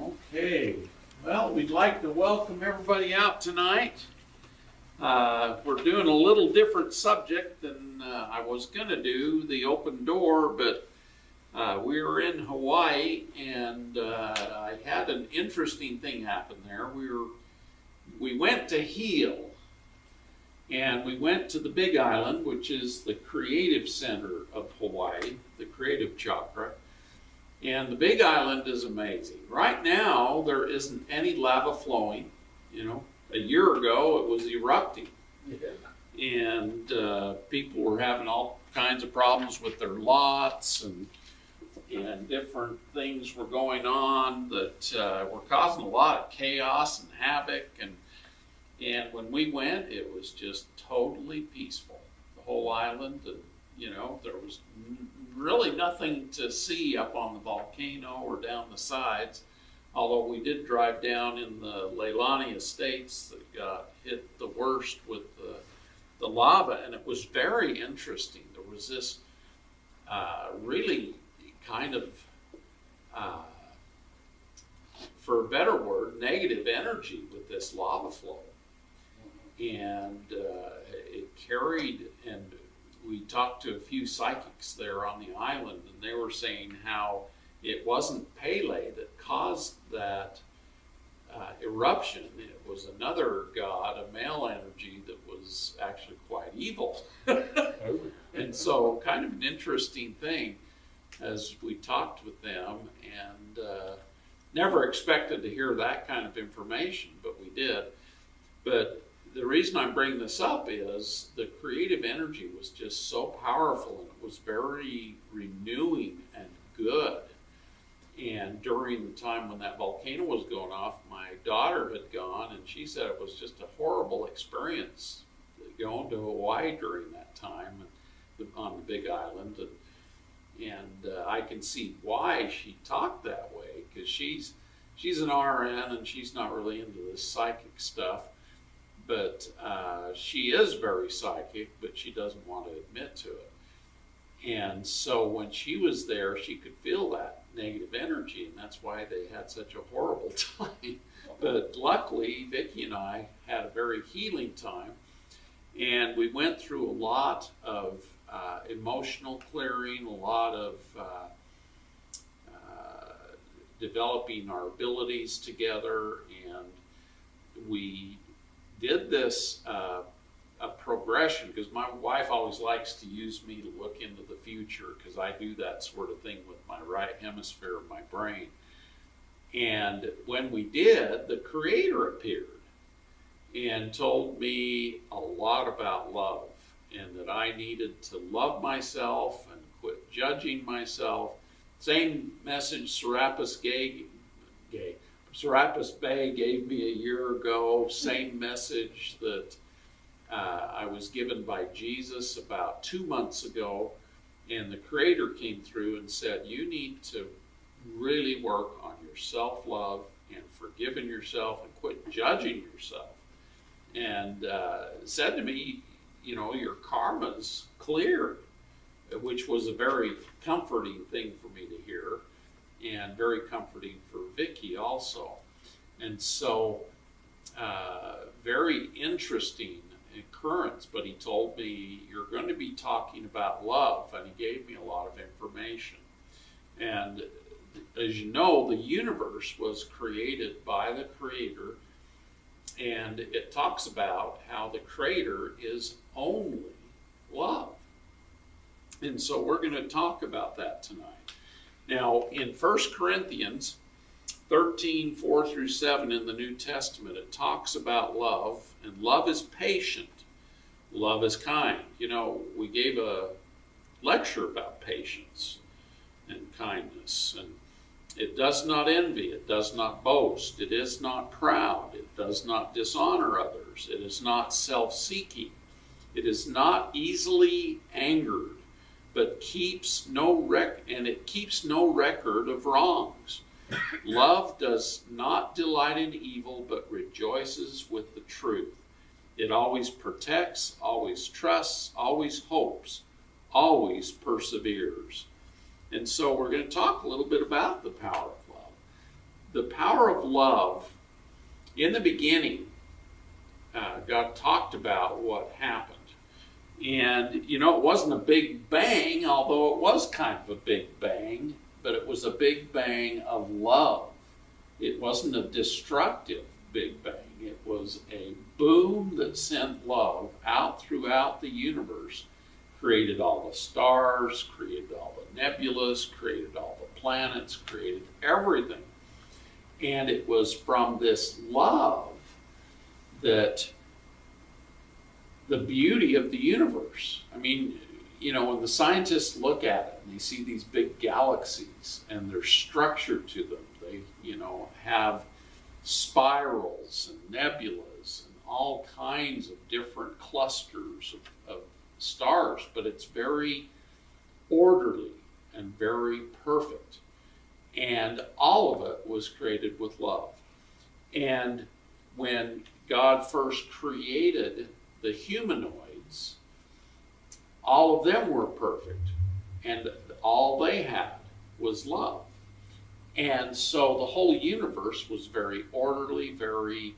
Okay, well, we'd like to welcome everybody out tonight. We're doing a little different subject than I was going to do, the open door, but we were in Hawaii, and I had an interesting thing happen there. We went to heal, and we went to the Big Island, which is the creative center of Hawaii, the creative chakra. And the Big Island is amazing. Right now, there isn't any lava flowing. You know, a year ago, it was erupting. Yeah. And people were having all kinds of problems with their lots, and different things were going on that were causing a lot of chaos and havoc. And when we went, it was just totally peaceful. The whole island, and there was really nothing to see up on the volcano or down the sides, although we did drive down in the Leilani estates that got hit the worst with the lava, and it was very interesting. There was this really kind of, for a better word, negative energy with this lava flow. And it carried, and we talked to a few psychics there on the island, and they were saying how it wasn't Pele that caused that eruption. It was another god, a male energy that was actually quite evil. And so kind of an interesting thing as we talked with them, and never expected to hear that kind of information, but we did. But the reason I'm bringing this up is the creative energy was just so powerful, and it was very renewing and good. And during the time when that volcano was going off, my daughter had gone, and she said it was just a horrible experience going to Hawaii during that time on the Big Island. And I can see why she talked that way, because she's an RN, and she's not really into this psychic stuff. But she is very psychic, but she doesn't want to admit to it. And so when she was there, she could feel that negative energy, and that's why they had such a horrible time. But luckily, Vicki and I had a very healing time, and we went through a lot of emotional clearing, a lot of developing our abilities together, and we did this a progression, because my wife always likes to use me to look into the future, because I do that sort of thing with my right hemisphere of my brain. And when we did, the Creator appeared and told me a lot about love, and that I needed to love myself and quit judging myself. Same message Serapis Bey gave me a year ago, same message that I was given by Jesus about 2 months ago, and the Creator came through and said, you need to really work on your self-love and forgiving yourself and quit judging yourself. And said to me, your karma's clear, which was a very comforting thing for me to hear, and very comforting for Vicki also. And so, very interesting occurrence, but he told me, you're going to be talking about love, and he gave me a lot of information. And as you know, the universe was created by the Creator, and it talks about how the Creator is only love. And so we're going to talk about that tonight. Now, in 1 Corinthians 13, 4 through 7 in the New Testament, it talks about love, and love is patient. Love is kind. We gave a lecture about patience and kindness, and it does not envy, it does not boast, it is not proud, it does not dishonor others, it is not self-seeking, it is not easily angered, but keeps no record of wrongs. Love does not delight in evil, but rejoices with the truth. It always protects, always trusts, always hopes, always perseveres. And so we're going to talk a little bit about the power of love. the power of love, in the beginning, God talked about what happened. And, it wasn't a big bang, although it was kind of a big bang, but it was a big bang of love. It wasn't a destructive big bang. It was a boom that sent love out throughout the universe, created all the stars, created all the nebulas, created all the planets, created everything. And it was from this love that the beauty of the universe. I mean, when the scientists look at it and they see these big galaxies and there's structure to them, they, have spirals and nebulas and all kinds of different clusters of stars, but it's very orderly and very perfect. And all of it was created with love. And when God first created the humanoids, all of them were perfect, and all they had was love. And so the whole universe was very orderly, very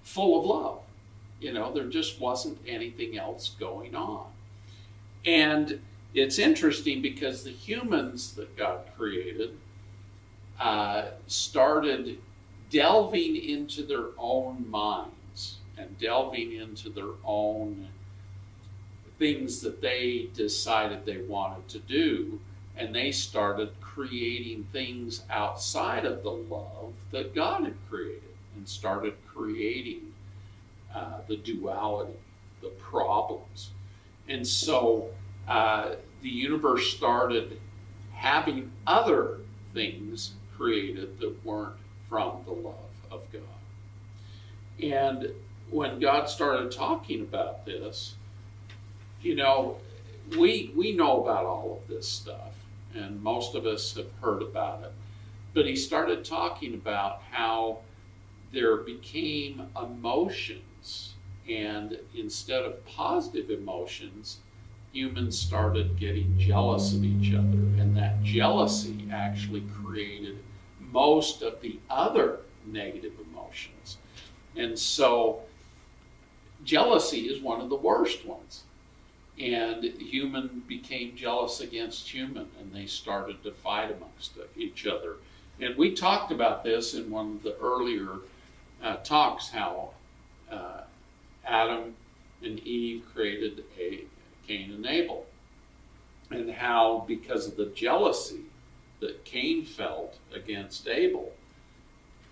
full of love. There just wasn't anything else going on. And it's interesting because the humans that God created started delving into their own minds and delving into their own things that they decided they wanted to do, and they started creating things outside of the love that God had created, and started creating the duality, the problems. And so the universe started having other things created that weren't from the love of God. And when God started talking about this, we know about all of this stuff, and most of us have heard about it. But he started talking about how there became emotions, and instead of positive emotions, humans started getting jealous of each other, and that jealousy actually created most of the other negative emotions. And so jealousy is one of the worst ones. And human became jealous against human, and they started to fight amongst each other. And we talked about this in one of the earlier talks, how Adam and Eve created Cain and Abel, and how because of the jealousy that Cain felt against Abel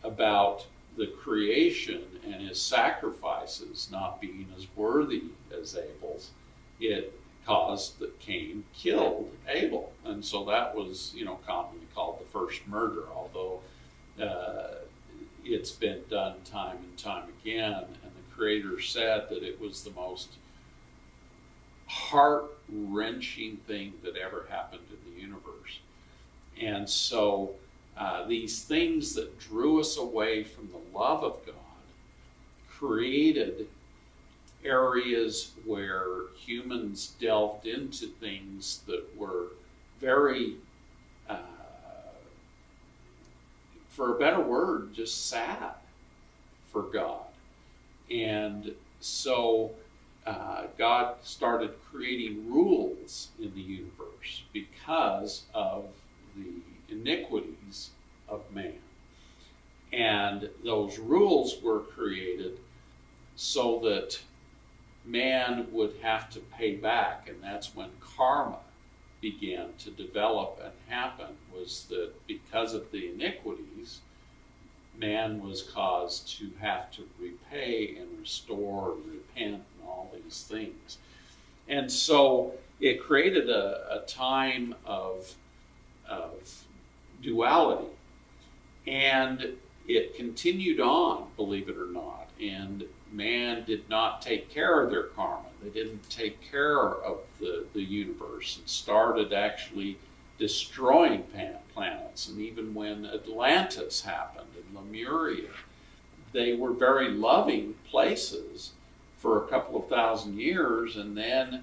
about the creation and his sacrifices not being as worthy as Abel's, it caused that Cain killed Abel. And so that was, commonly called the first murder, although it's been done time and time again. And the Creator said that it was the most heart-wrenching thing that ever happened in the universe. And so these things that drew us away from the love of God created areas where humans delved into things that were very, for a better word, just sad for God. And so God started creating rules in the universe because of the iniquities of man. And those rules were created so that man would have to pay back, and that's when karma began to develop and happen, was that because of the iniquities, man was caused to have to repay and restore and repent and all these things. And so it created a time of duality, and it continued on, believe it or not, and man did not take care of their karma. They didn't take care of the universe, and started actually destroying planets. And even when Atlantis happened and Lemuria, they were very loving places for a couple of thousand years, and then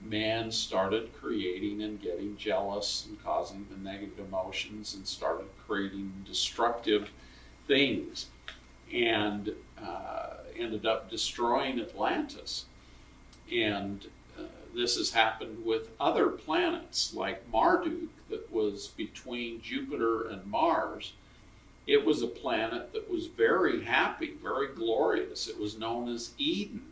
man started creating and getting jealous and causing the negative emotions and started creating destructive things, and ended up destroying Atlantis. And this has happened with other planets like Marduk, that was between Jupiter and Mars. It was a planet that was very happy, very glorious. It was known as Eden,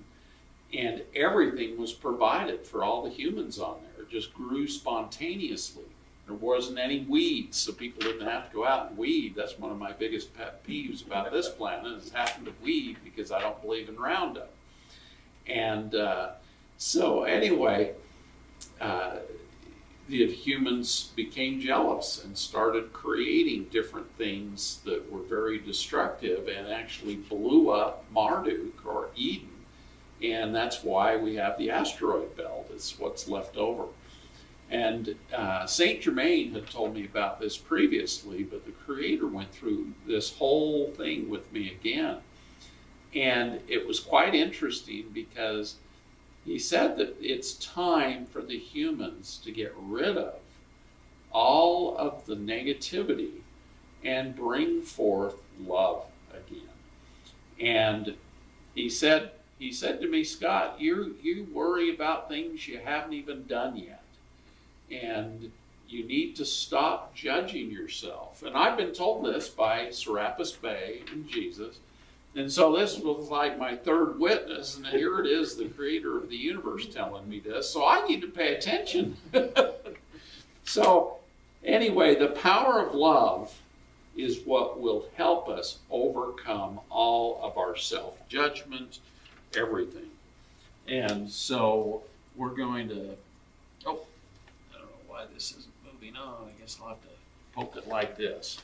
and everything was provided for all the humans on there. It just grew spontaneously. There wasn't any weeds, so people didn't have to go out and weed. That's one of my biggest pet peeves about this planet, is having to weed, because I don't believe in Roundup. And so anyway, the humans became jealous and started creating different things that were very destructive, and actually blew up Marduk, or Eden. And that's why we have the asteroid belt. It's what's left over. And Saint Germain had told me about this previously, but the Creator went through this whole thing with me again. And it was quite interesting, because he said that it's time for the humans to get rid of all of the negativity and bring forth love again. And he said to me, Scott, you worry about things you haven't even done yet. And you need to stop judging yourself. And I've been told this by Serapis Bey and Jesus. And so this was like my third witness, and here it is, the Creator of the universe telling me this, so I need to pay attention. So anyway, the power of love is what will help us overcome all of our self-judgment, everything. And so we're going to, I don't know why this isn't moving on. I guess I'll have to poke it like this.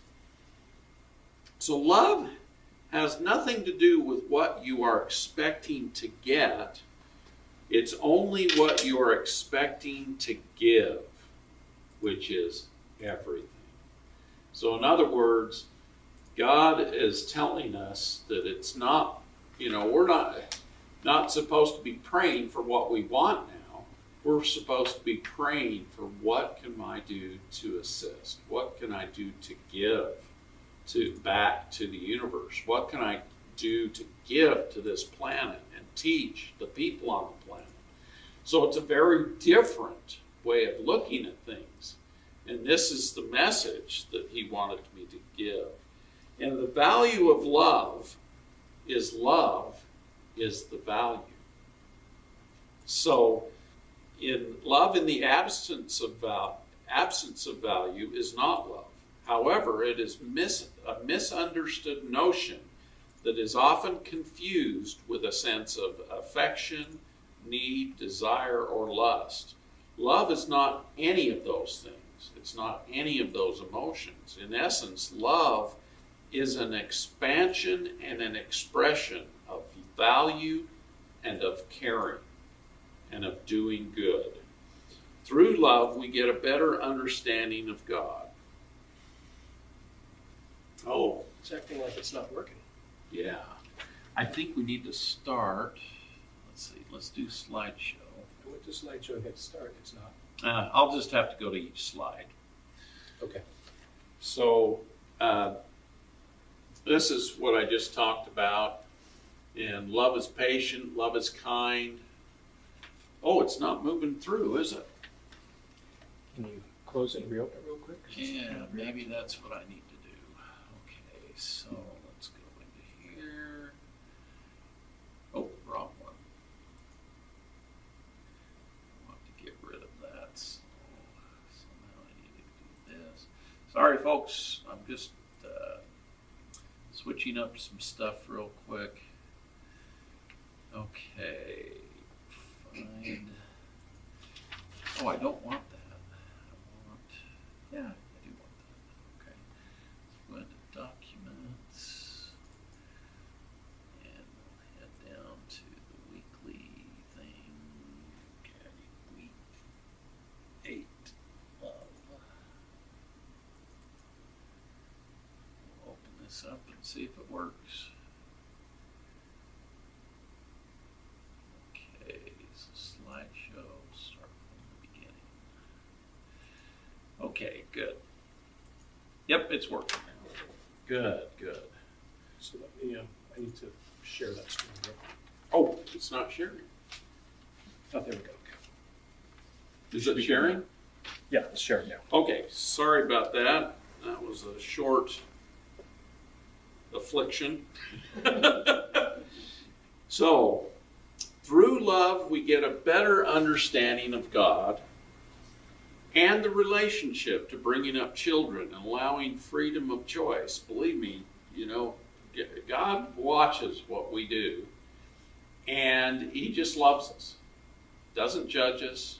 So love has nothing to do with what you are expecting to get. It's only what you are expecting to give, which is everything. So in other words, God is telling us that it's not, we're not supposed to be praying for what we want now. We're supposed to be praying for, what can I do to assist? What can I do to give back to the universe? What can I do to give to this planet and teach the people on the planet? So it's a very different way of looking at things. And this is the message that he wanted me to give. And the value of love is the value. So love in the absence of value is not love. However, it is a misunderstood notion that is often confused with a sense of affection, need, desire, or lust. Love is not any of those things. It's not any of those emotions. In essence, love is an expansion and an expression of value and of caring and of doing good. Through love, we get a better understanding of God. Oh, it's acting like it's not working. Yeah. I think we need to start. Let's see. Let's do slideshow. I went to slideshow and hit start. It's not. I'll just have to go to each slide. Okay. So this is what I just talked about. And love is patient. Love is kind. Oh, it's not moving through, is it? Can you close it and reopen it real quick? Yeah, maybe that's what I need to do. Okay, so let's go into here. Oh, wrong one. I want to get rid of that. So somehow I need to do this. Sorry, folks. I'm just switching up some stuff real quick. Okay. Find. Oh, I don't want that. Yeah, I do want that. Okay. Let's go into Documents. And we'll head down to the weekly thing. Okay, week 8 of. We'll open this up and see if it works. Okay, so slideshow, start Good. Yep, it's working now. Good, good. So let me, I need to share that screen. Real quick. Oh, it's not sharing. Oh, there we go. Is it sharing? Yeah, it's sharing now. Okay, sorry about that. That was a short affliction. So, through love, we get a better understanding of God and the relationship to bringing up children and allowing freedom of choice. Believe me, God watches what we do, and He just loves us. Doesn't judge us.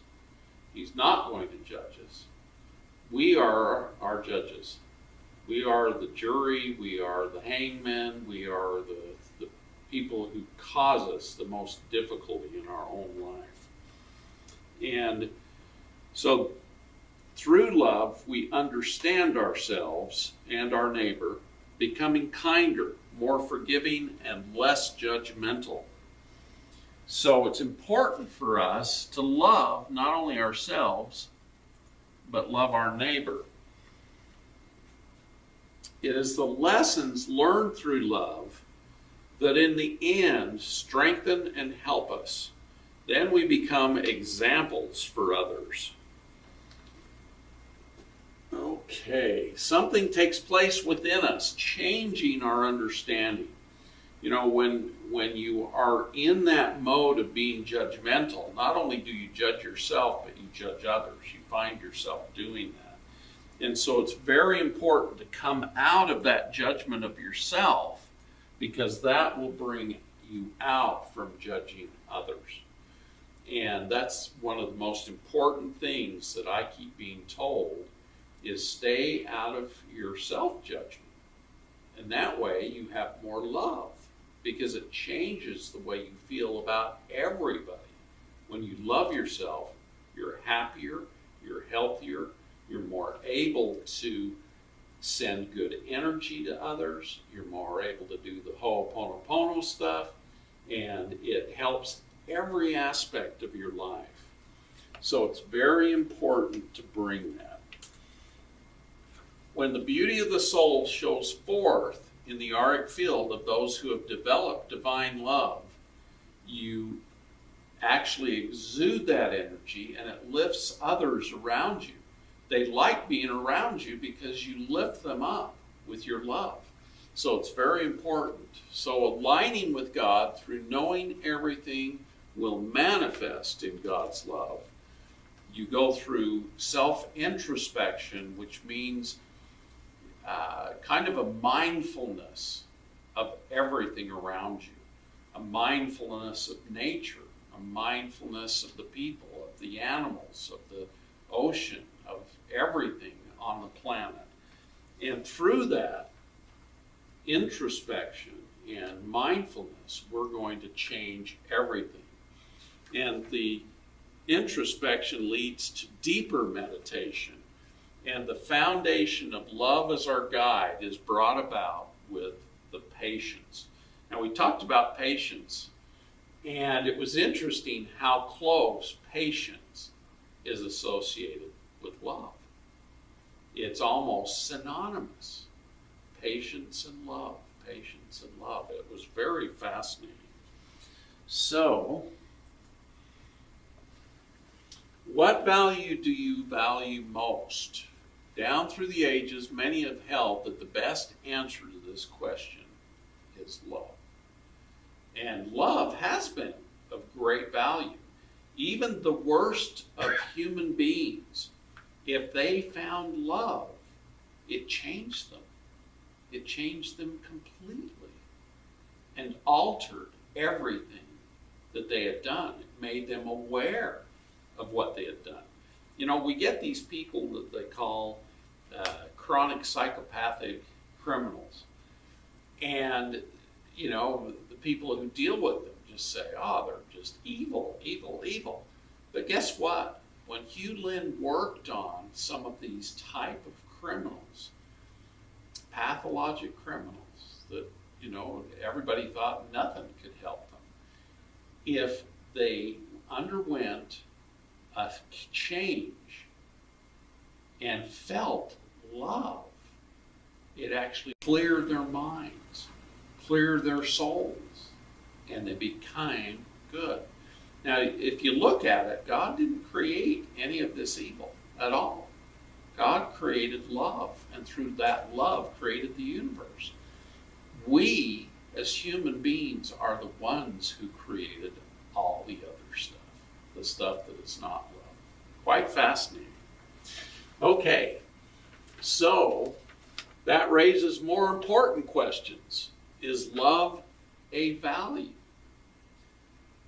He's not going to judge us. We are our judges. We are the jury. We are the hangmen. We are the people who cause us the most difficulty in our own life. And so through love, we understand ourselves and our neighbor, becoming kinder, more forgiving, and less judgmental. So it's important for us to love not only ourselves, but love our neighbor. It is the lessons learned through love that in the end strengthen and help us. Then we become examples for others. Okay, something takes place within us, changing our understanding. When you are in that mode of being judgmental, not only do you judge yourself, but you judge others. You find yourself doing that. And so it's very important to come out of that judgment of yourself, because that will bring you out from judging others. And that's one of the most important things that I keep being told, is stay out of your self-judgment. And that way you have more love, because it changes the way you feel about everybody. When you love yourself, you're happier, you're healthier, you're more able to send good energy to others, you're more able to do the Ho'oponopono stuff, and it helps every aspect of your life. So it's very important to bring that. When the beauty of the soul shows forth in the auric field of those who have developed divine love, you actually exude that energy, and it lifts others around you. They like being around you because you lift them up with your love. So it's very important. So aligning with God through knowing everything will manifest in God's love. You go through self-introspection, which means kind of a mindfulness of everything around you, a mindfulness of nature, a mindfulness of the people, of the animals, of the ocean, of everything on the planet. And through that introspection and mindfulness, we're going to change everything. And the introspection leads to deeper meditation. And the foundation of love as our guide is brought about with the patience. Now, we talked about patience, and it was interesting how close patience is associated with love. It's almost synonymous. Patience and love, patience and love. It was very fascinating. So, what value do you value most? Down through the ages, many have held that the best answer to this question is love. And love has been of great value. Even the worst of human beings, if they found love, it changed them. It changed them completely and altered everything that they had done. It made them aware of what they had done. We get these people that they call chronic psychopathic criminals. And, the people who deal with them just say, oh, they're just evil, evil, evil. But guess what? When Hugh Lynn worked on some of these type of criminals, pathologic criminals that, everybody thought nothing could help them, if they underwent a change and felt love, it actually cleared their minds, cleared their souls, and they became good. Now, if you look at it, God didn't create any of this evil at all. God created love, and through that love created the universe. We, as human beings, are the ones who created all the other stuff, the stuff that is not love. Quite fascinating. Okay, so that raises more important questions. Is love a value?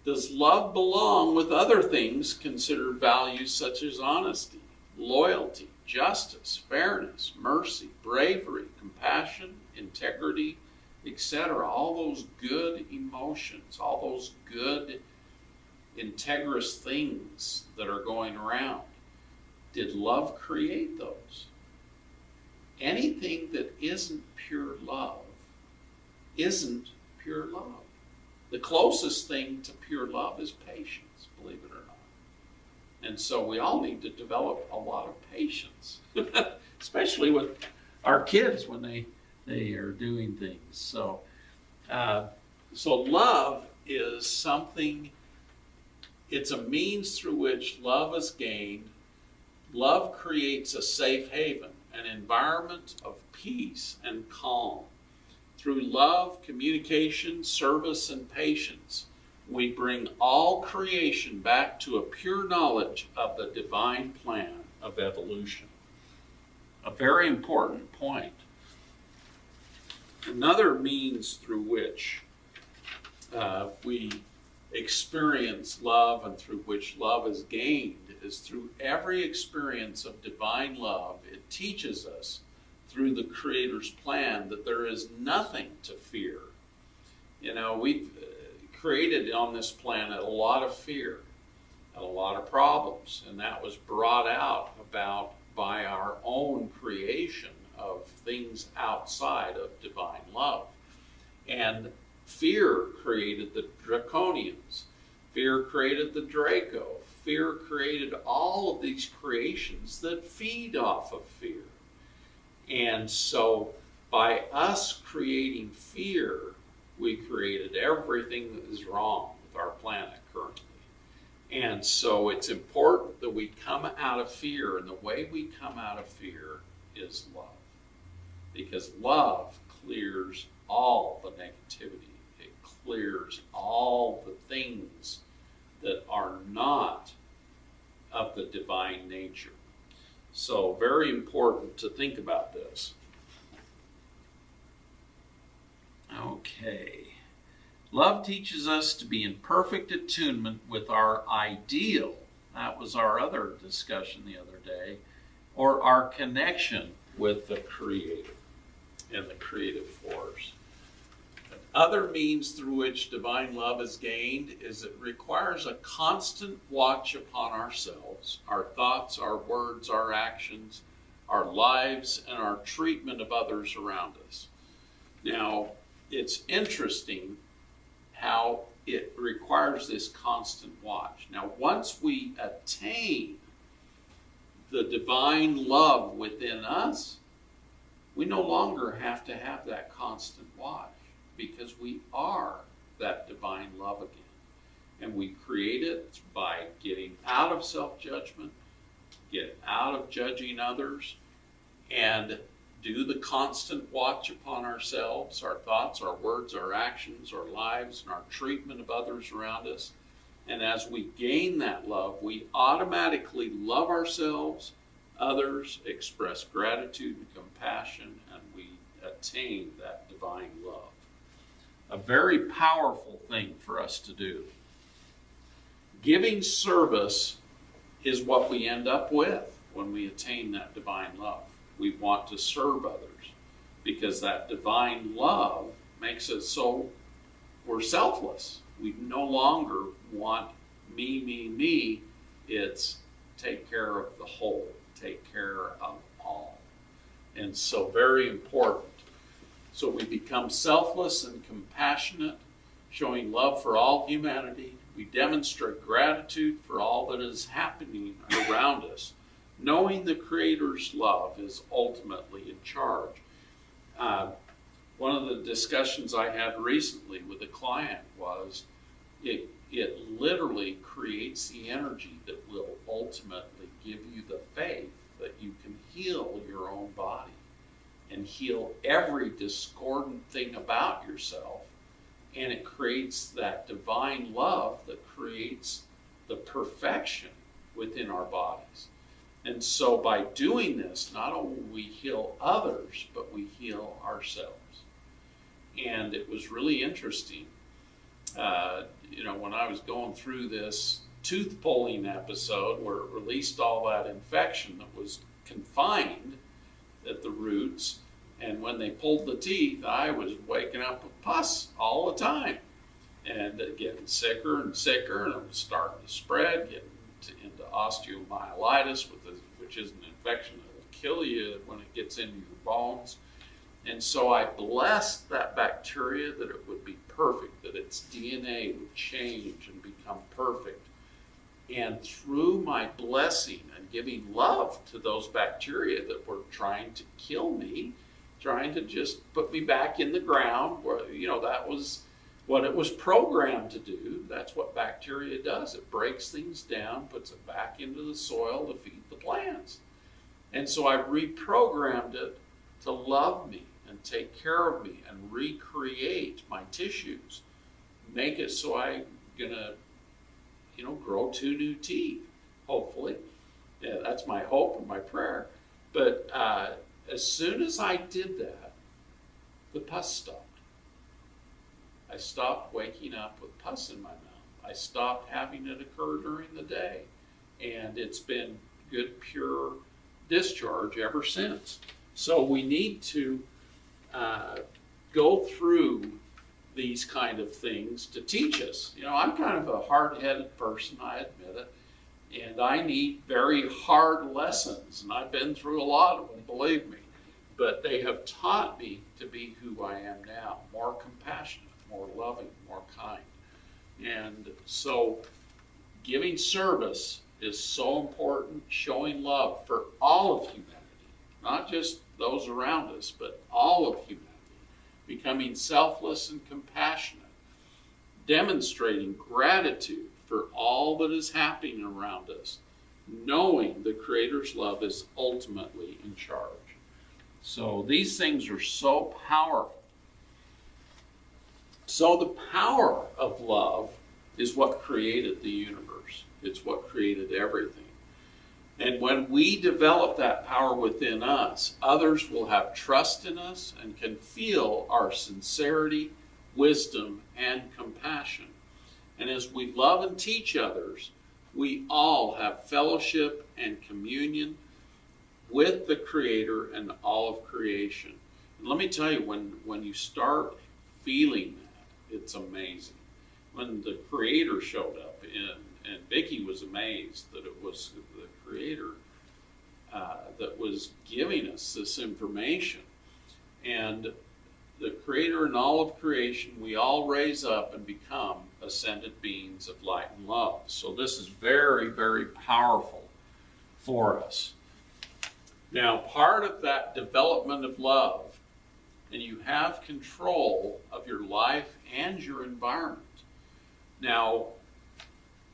Does love belong with other things considered values such as honesty, loyalty, justice, fairness, mercy, bravery, compassion, integrity, etc.? All those good emotions, all those good, integrous things that are going around. Did love create those? Anything that isn't pure love isn't pure love. The closest thing to pure love is patience, believe it or not. And so we all need to develop a lot of patience, especially with our kids when they are doing things. So love is something, it's a means through which love is gained. Love creates a safe haven, an environment of peace and calm. Through love, communication, service, and patience, we bring all creation back to a pure knowledge of the divine plan of evolution. A very important point. Another means through which we experience love and through which love is gained is through every experience of divine love. It teaches us through the Creator's plan that there is nothing to fear. You know, we've created on this planet a lot of fear and a lot of problems, and that was brought about by our own creation of things outside of divine love. And fear created the draconians. Fear created the Draco. Fear created all of these creations that feed off of fear. And so by us creating fear, we created everything that is wrong with our planet currently. And so it's important that we come out of fear, and the way we come out of fear is love. Because love clears all the negativity. It clears all the things that are not of the divine nature. So very important to think about this. Okay. Love teaches us to be in perfect attunement with our ideal. That was our other discussion the other day. Or our connection with the Creator and the creative force. Other means through which divine love is gained is it requires a constant watch upon ourselves, our thoughts, our words, our actions, our lives, and our treatment of others around us. Now, it's interesting how it requires this constant watch. Now, once we attain the divine love within us, we no longer have to have that constant watch, because we are that divine love again. And we create it by getting out of self-judgment, get out of judging others, and do the constant watch upon ourselves, our thoughts, our words, our actions, our lives, and our treatment of others around us. And as we gain that love, we automatically love ourselves, others, express gratitude and compassion, and we attain that divine love. A very powerful thing for us to do. Giving service is what we end up with when we attain that divine love. We want to serve others because that divine love makes it so we're selfless. We no longer want me, me, me. It's take care of the whole, take care of all. And so very important. So we become selfless and compassionate, showing love for all humanity. We demonstrate gratitude for all that is happening around us. knowing the Creator's love is ultimately in charge. One of the discussions I had recently with a client was it literally creates the energy that will ultimately give you the faith that you can heal your own body and heal every discordant thing about yourself. And it creates that divine love that creates the perfection within our bodies. And so by doing this, not only we heal others, but we heal ourselves. And it was really interesting. When I was going through this tooth pulling episode where it released all that infection that was confined at the roots, and when they pulled the teeth, I was waking up with pus all the time and getting sicker and sicker, and it was starting to spread, getting into osteomyelitis, which is an infection that will kill you when it gets into your bones. And so I blessed that bacteria that it would be perfect, that its DNA would change and become perfect. And through my blessing and giving love to those bacteria that were trying to kill me, trying to just put me back in the ground, where, that was what it was programmed to do. That's what bacteria does. It breaks things down, puts it back into the soil to feed the plants. And so I reprogrammed it to love me and take care of me and recreate my tissues, make it so I'm gonna, grow 2 new teeth, hopefully. Yeah, that's my hope and my prayer. But as soon as I did that, the pus stopped. I stopped waking up with pus in my mouth. I stopped having it occur during the day. And it's been good, pure discharge ever since. So we need to go through these kind of things to teach us. I'm kind of a hard-headed person, I admit it, and I need very hard lessons, and I've been through a lot of them, believe me, but they have taught me to be who I am now, more compassionate, more loving, more kind. And so giving service is so important, showing love for all of humanity, not just those around us, but all of humanity, becoming selfless and compassionate, demonstrating gratitude for all that is happening around us, knowing the Creator's love is ultimately in charge. So these things are so powerful. So the power of love is what created the universe. It's what created everything. And when we develop that power within us, others will have trust in us and can feel our sincerity, wisdom, and compassion. And as we love and teach others, we all have fellowship and communion with the Creator and all of creation. And let me tell you, when you start feeling that, it's amazing. When the Creator showed up, and Vicki was amazed that it was the Creator that was giving us this information. And the Creator and all of creation, we all raise up and become ascended beings of light and love. So this is very, very powerful for us. Now, part of that development of love, and you have control of your life and your environment. Now,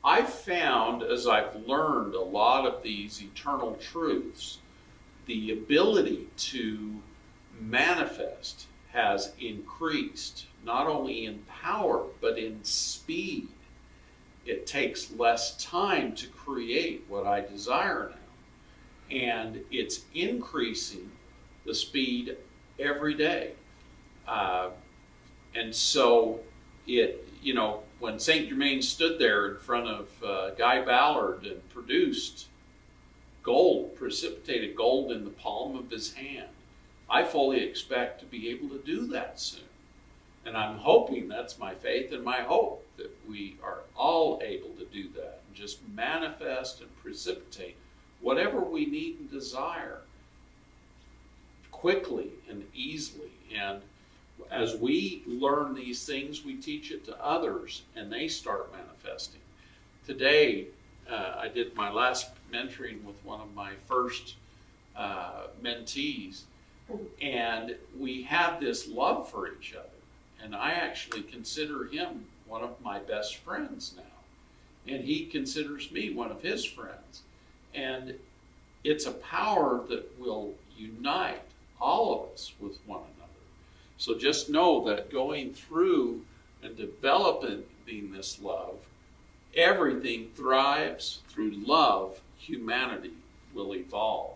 I've found, as I've learned a lot of these eternal truths, the ability to manifest has increased, not only in power, but in speed. It takes less time to create what I desire now. And it's increasing the speed every day. And so when St. Germain stood there in front of Guy Ballard and produced gold, precipitated gold in the palm of his hand, I fully expect to be able to do that soon. And I'm hoping, that's my faith and my hope, that we are all able to do that and just manifest and precipitate whatever we need and desire quickly and easily. And as we learn these things, we teach it to others, and they start manifesting. Today, I did my last mentoring with one of my first mentees, and we had this love for each other. And I actually consider him one of my best friends now. And he considers me one of his friends. And it's a power that will unite all of us with one another. So just know that going through and developing this love, everything thrives through love. Humanity will evolve,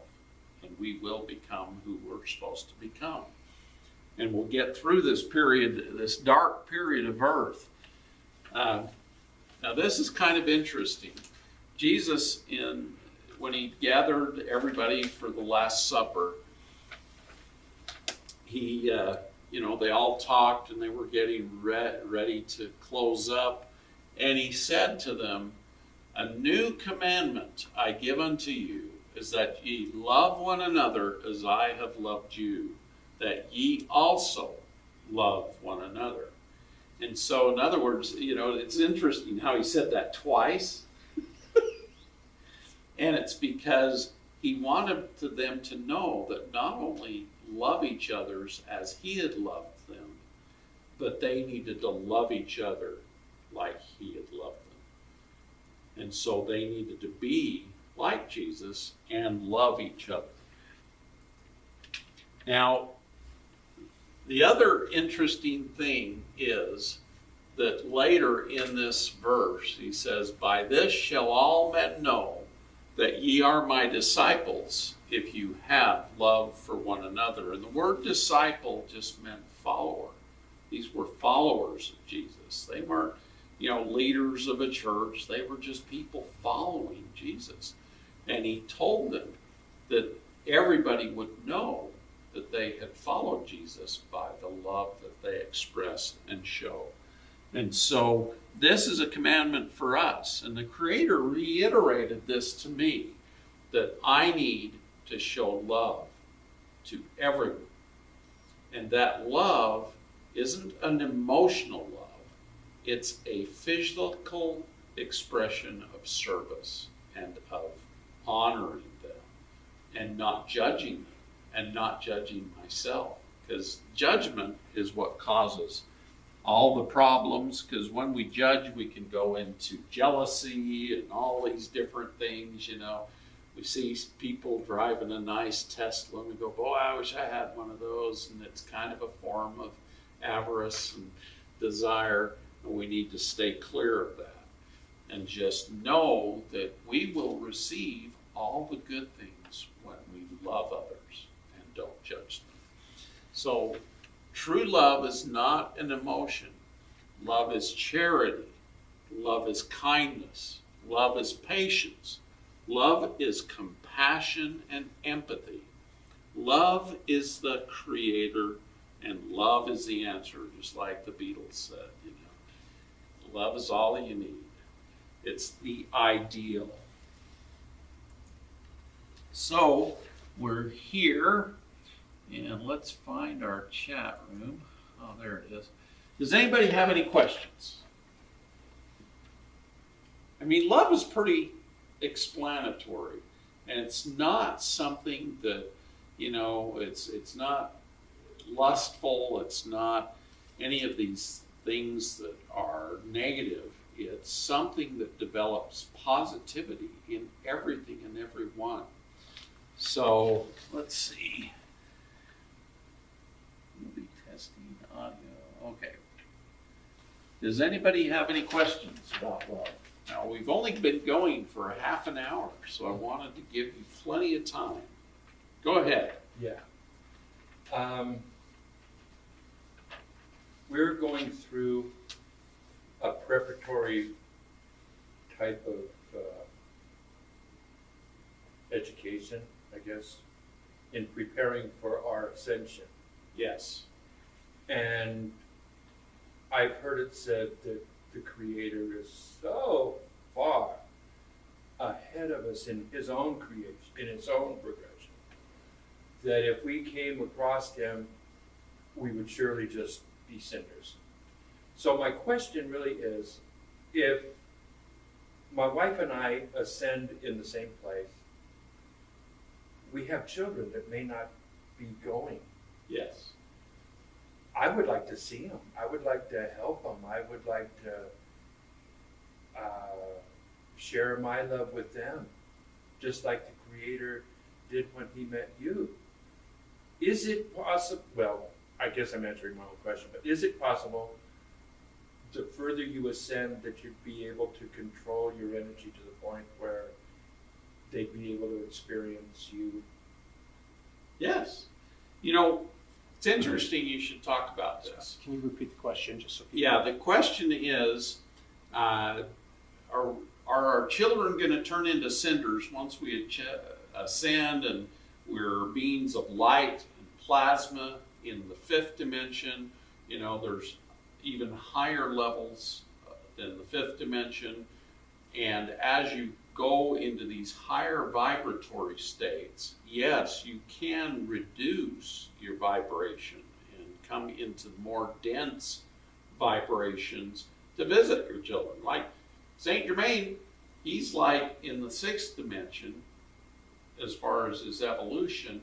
and we will become who we're supposed to become. And we'll get through this period, this dark period of earth. Now this is kind of interesting. Jesus, when he gathered everybody for the Last Supper, he, they all talked and they were getting ready to close up. And he said to them, "A new commandment I give unto you is that ye love one another as I have loved you, that ye also love one another." And so, in other words, it's interesting how he said that twice. And it's because he wanted them to know that not only love each other as he had loved them, but they needed to love each other like he had loved them. And so they needed to be like Jesus and love each other. Now, the other interesting thing is that later in this verse, he says, "By this shall all men know that ye are my disciples, if you have love for one another." And the word disciple just meant follower. These were followers of Jesus. They weren't, leaders of a church. They were just people following Jesus. And he told them that everybody would know that they had followed Jesus by the love that they express and show. And so this is a commandment for us. And the Creator reiterated this to me, that I need to show love to everyone. And that love isn't an emotional love. It's a physical expression of service and of honoring them and not judging them and not judging myself. Because judgment is what causes all the problems, because when we judge, we can go into jealousy and all these different things, We see people driving a nice Tesla and we go, "Boy, I wish I had one of those." And it's kind of a form of avarice and desire, and we need to stay clear of that. And just know that we will receive all the good things when we love others and don't judge them. So, true love is not an emotion. Love is charity. Love is kindness. Love is patience. Love is compassion and empathy. Love is the creator, and love is the answer, just like the Beatles said. Love is all you need. It's the ideal. So, we're here. And let's find our chat room. Oh, there it is. Does anybody have any questions? Love is pretty explanatory. And it's not something that, it's not lustful. It's not any of these things that are negative. It's something that develops positivity in everything and everyone. So, let's see. We'll be testing audio. Okay. Does anybody have any questions about love? Now, we've only been going for a half an hour, so I wanted to give you plenty of time. Go ahead. Yeah. We're going through a preparatory type of education, I guess, in preparing for our ascension. Yes. And I've heard it said that the Creator is so far ahead of us in his own creation, in his own progression, that if we came across him, we would surely just be sinners. So my question really is, if my wife and I ascend in the same place. We have children that may not be going. Yes. I would like to see them. I would like to help them. I would like to share my love with them, just like the Creator did when He met you. Is it possible? Well, I guess I'm answering my own question, but is it possible the further you ascend that you'd be able to control your energy to the point where they'd be able to experience you? Yes. You know, it's interesting you should talk about this. Can you repeat the question just so people... Yeah, the question is, are our children going to turn into cinders once we ascend and we're beings of light and plasma in the fifth dimension? You know, there's even higher levels than the fifth dimension. And as you go into these higher vibratory states, yes, you can reduce your vibration and come into more dense vibrations to visit your children. Like Saint Germain, he's like in the sixth dimension as far as his evolution,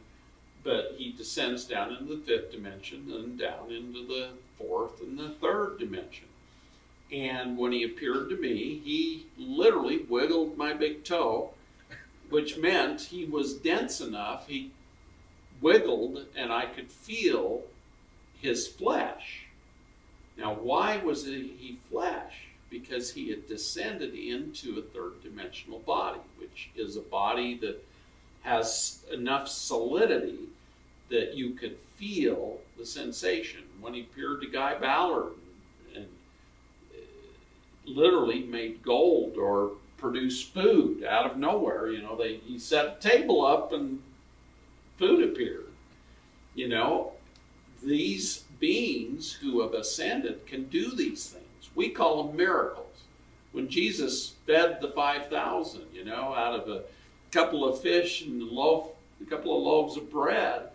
but he descends down into the fifth dimension and down into the fourth and the third dimension. And when he appeared to me, he literally wiggled my big toe, which meant he was dense enough. He wiggled and I could feel his flesh. Now, why was he flesh? Because he had descended into a third dimensional body, which is a body that has enough solidity that you could feel the sensation. When he appeared to Guy Ballard and literally made gold or produced food out of nowhere, you know, he set a table up and food appeared. You know, these beings who have ascended can do these things. We call them miracles. When Jesus fed the 5,000, you know, out of a couple of fish and a couple of loaves of bread,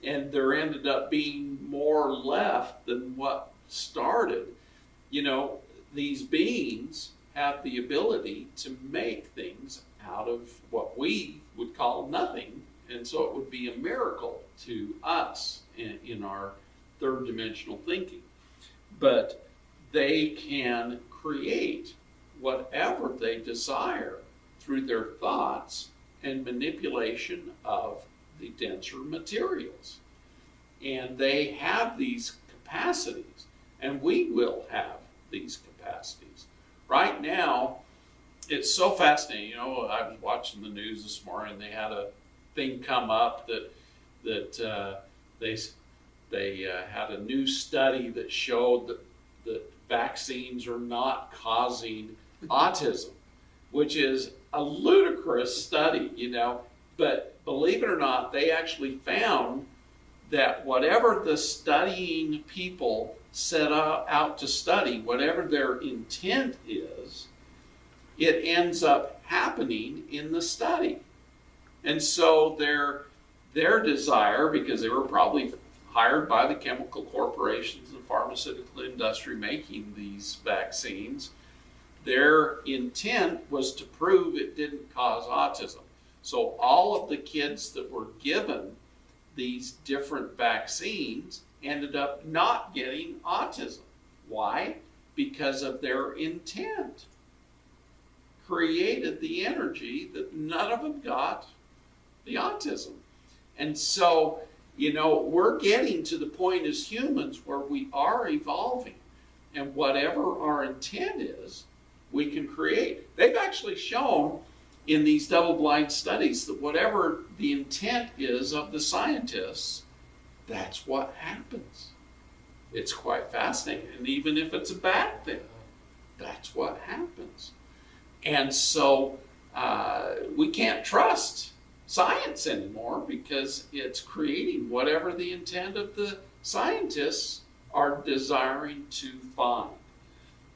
and there ended up being more left than what started. You know, these beings have the ability to make things out of what we would call nothing, and so it would be a miracle to us in our third dimensional thinking. But they can create whatever they desire through their thoughts and manipulation of the denser materials. And they have these capacities, and we will have these capacities. Right now, it's so fascinating. You know, I was watching the news this morning, and they had a thing come up that they had a new study that showed that vaccines are not causing autism, which is a ludicrous study, you know. But believe it or not, they actually found that whatever the studying people set out to study, whatever their intent is, it ends up happening in the study. And so their desire, because they were probably hired by the chemical corporations and the pharmaceutical industry making these vaccines, their intent was to prove it didn't cause autism. So all of the kids that were given these different vaccines ended up not getting autism. Why? Because of their intent. Created the energy that none of them got the autism. And so, you know, we're getting to the point as humans where we are evolving. And whatever our intent is, we can create. They've actually shown in these double-blind studies that whatever the intent is of the scientists, that's what happens. It's quite fascinating. And even if it's a bad thing, that's what happens. And so we can't trust science anymore because it's creating whatever the intent of the scientists are desiring to find.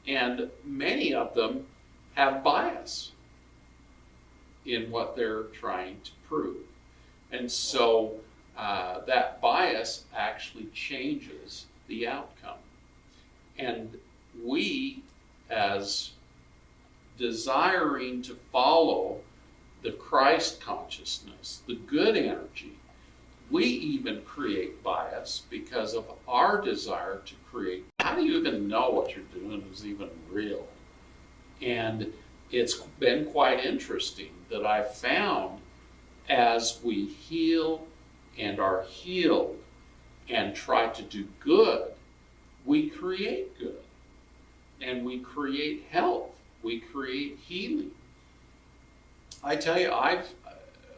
And many of them have bias in what they're trying to prove. And so that bias actually changes the outcome. And we, as desiring to follow the Christ consciousness, the good energy. We even create bias because of our desire to create. How do you even know what you're doing is even real? And it's been quite interesting that I've found as we heal and are healed and try to do good, we create good. And we create health. We create healing. I tell you, I've,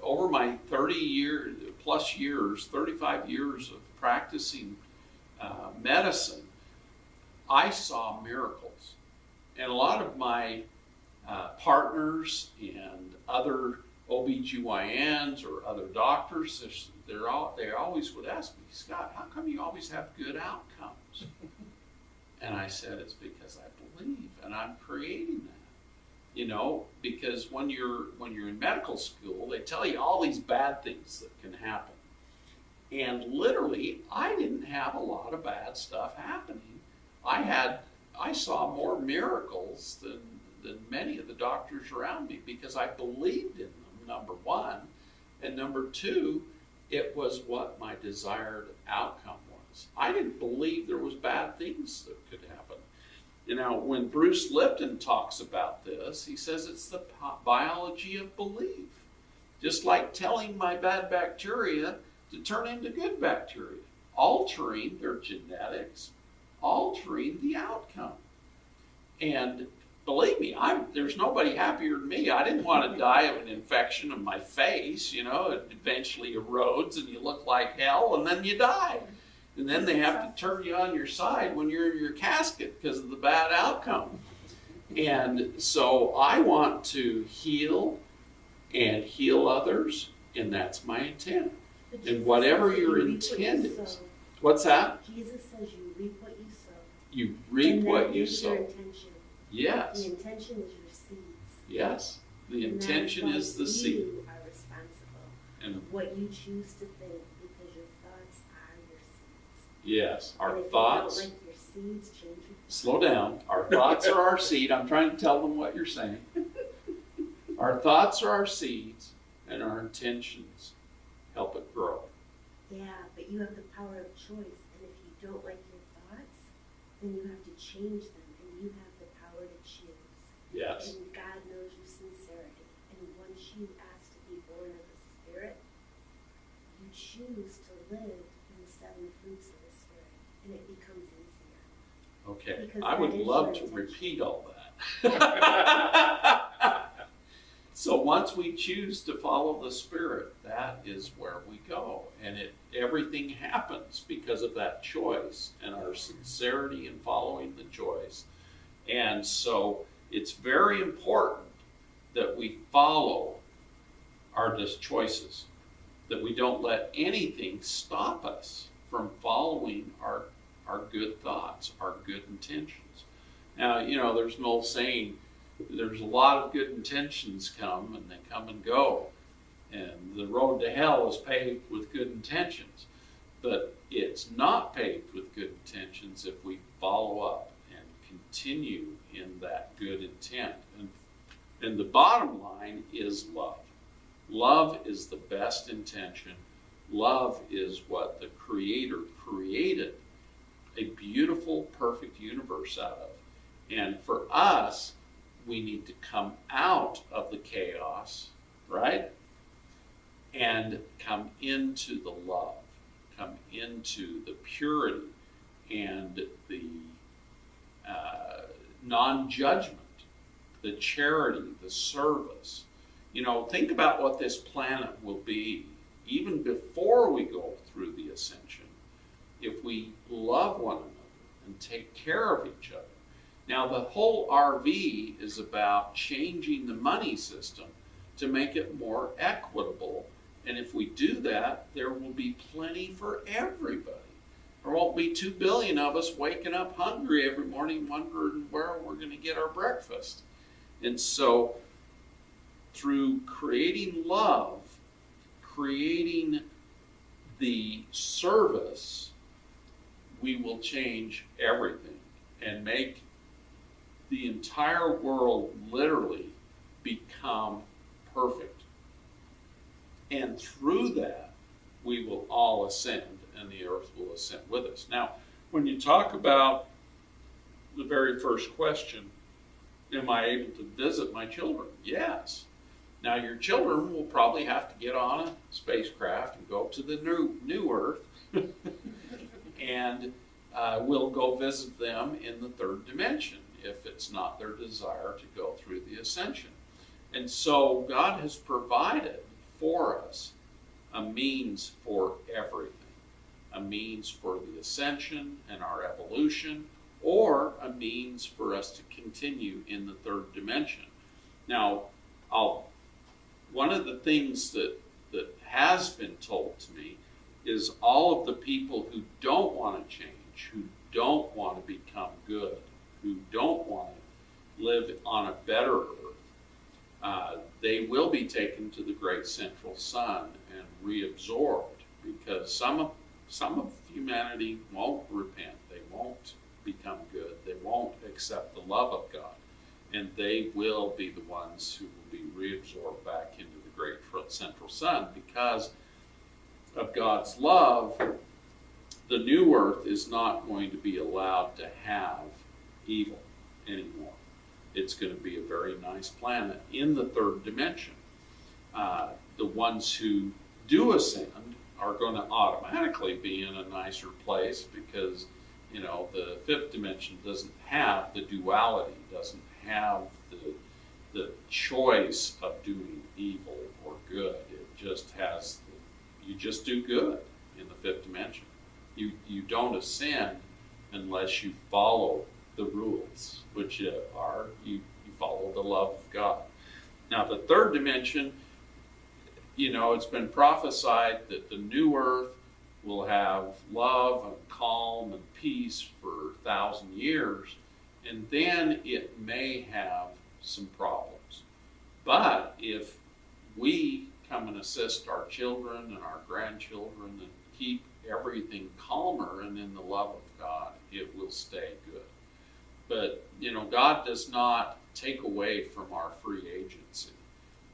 over my 35 years of practicing medicine, I saw miracles. And a lot of my partners and other OBGYNs or other doctors, they always would ask me, Scott, how come you always have good outcomes? And I said, it's because I believe and I'm creating that. You know, because when you're in medical school, they tell you all these bad things that can happen. And literally, I didn't have a lot of bad stuff happening. I saw more miracles than many of the doctors around me because I believed in them, number one. And number two, it was what my desired outcome was. I didn't believe there was bad things that could happen. You know, when Bruce Lipton talks about this, he says it's the biology of belief. Just like telling my bad bacteria to turn into good bacteria, altering their genetics, altering the outcome. And believe me, there's nobody happier than me. I didn't want to die of an infection of my face. You know, it eventually erodes and you look like hell and then you die. And then they have to turn you on your side when you're in your casket because of the bad outcome. And so I want to heal and heal others, and that's my intent. And whatever your intent is. What's that? Jesus says you reap what you sow. You reap what you sow. Your intention. Yes. The intention is your seeds. Yes. The intention is the seed. You are responsible And of what you choose to think because your thoughts are your seeds. yes, our and if thoughts. You don't like your seeds, change your thoughts. Slow down. Our thoughts are our seed. I'm trying to tell them what you're saying. Our thoughts are our seeds, and our intentions help it grow. Yeah, but you have the power of choice, and if you don't like your thoughts, then you have to change them, and you have the power to choose. Yes. And God knows your sincerity, and once you ask to be born of the Spirit, you choose to live in the 7 fruits of the Spirit, and it becomes easier. Okay. Because I would that is love your to intention. repeat all that. So once we choose to follow the Spirit, that is where we go. And everything happens because of that choice and our sincerity in following the choice. And so it's very important that we follow our choices, that we don't let anything stop us from following our good thoughts, our good intentions. Now, you know, there's an old saying, there's a lot of good intentions come and they come and go. And the road to hell is paved with good intentions. But it's not paved with good intentions if we follow up and continue in that good intent. And the bottom line is love. Love is the best intention. Love is what the Creator created a beautiful, perfect universe out of. And for us, we need to come out of the chaos, right? And come into the love, come into the purity and the non-judgment, the charity, the service. You know, think about what this planet will be even before we go through the ascension if we love one another and take care of each other. Now, the whole RV is about changing the money system to make it more equitable. And if we do that, there will be plenty for everybody. There won't be 2 billion of us waking up hungry every morning wondering where we're going to get our breakfast. And so, through creating love, creating the service, we will change everything and make the entire world literally become perfect. And through that, we will all ascend, and the earth will ascend with us. Now, when you talk about the very first question, am I able to visit my children? Yes. Now, your children will probably have to get on a spacecraft and go to the new Earth, and we'll go visit them in the third dimension if it's not their desire to go through the ascension. And so God has provided for us a means for everything, a means for the ascension and our evolution, or a means for us to continue in the third dimension. Now, one of the things that has been told to me is all of the people who don't want to change, who don't want to become good, who don't want to live on a better earth, they will be taken to the great central sun and reabsorbed, because some of humanity won't repent, they won't become good, they won't accept the love of God, and they will be the ones who will be reabsorbed back into the great central sun. Because of God's love, the new earth is not going to be allowed to have evil anymore. It's going to be a very nice planet in the third dimension. The ones who do ascend are going to automatically be in a nicer place, because the fifth dimension doesn't have the duality, doesn't have the choice of doing evil or good. It just has, you just do good in the fifth dimension. You don't ascend unless you follow the rules, which are you follow the love of God. Now, the third dimension, it's been prophesied that the new earth will have love and calm and peace for 1,000 years, and then it may have some problems. But if we come and assist our children and our grandchildren and keep everything calmer and in the love of God, it will stay good. But, God does not take away from our free agency,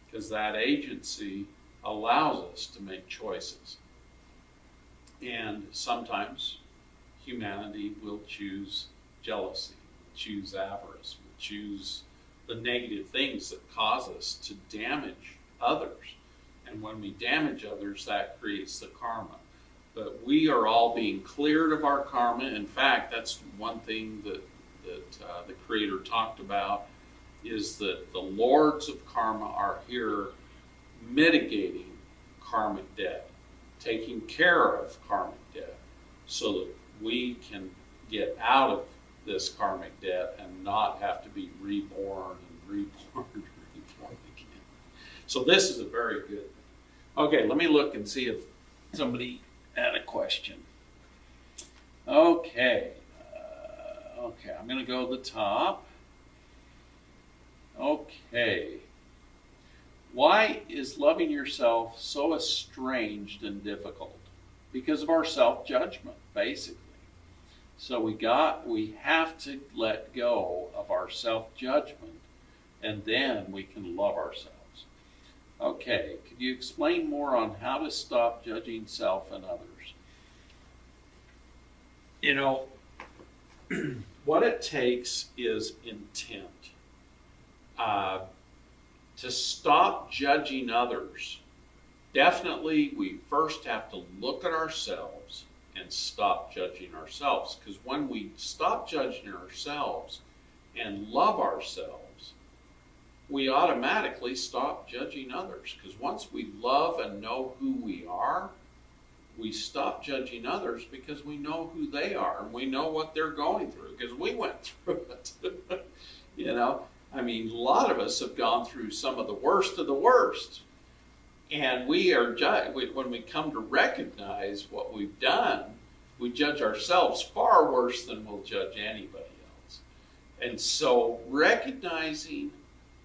because that agency allows us to make choices. And sometimes humanity will choose jealousy, choose avarice, choose the negative things that cause us to damage others. And when we damage others, that creates the karma. But we are all being cleared of our karma. In fact, that's one thing that the Creator talked about, is that the lords of karma are here mitigating karmic debt, taking care of karmic debt, so that we can get out of this karmic debt and not have to be reborn and reborn and reborn again. So this is a very good thing. Okay, let me look and see if somebody had a question. Okay, I'm going to go to the top. Okay. Why is loving yourself so estranged and difficult? Because of our self-judgment, basically. So we have to let go of our self-judgment, and then we can love ourselves. Okay, could you explain more on how to stop judging self and others? What it takes is intent. To stop judging others, definitely we first have to look at ourselves and stop judging ourselves. Because when we stop judging ourselves and love ourselves, we automatically stop judging others. Because once we love and know who we are, we stop judging others, because we know who they are and we know what they're going through, because we went through it. A lot of us have gone through some of the worst of the worst. And when we come to recognize what we've done, we judge ourselves far worse than we'll judge anybody else. And so recognizing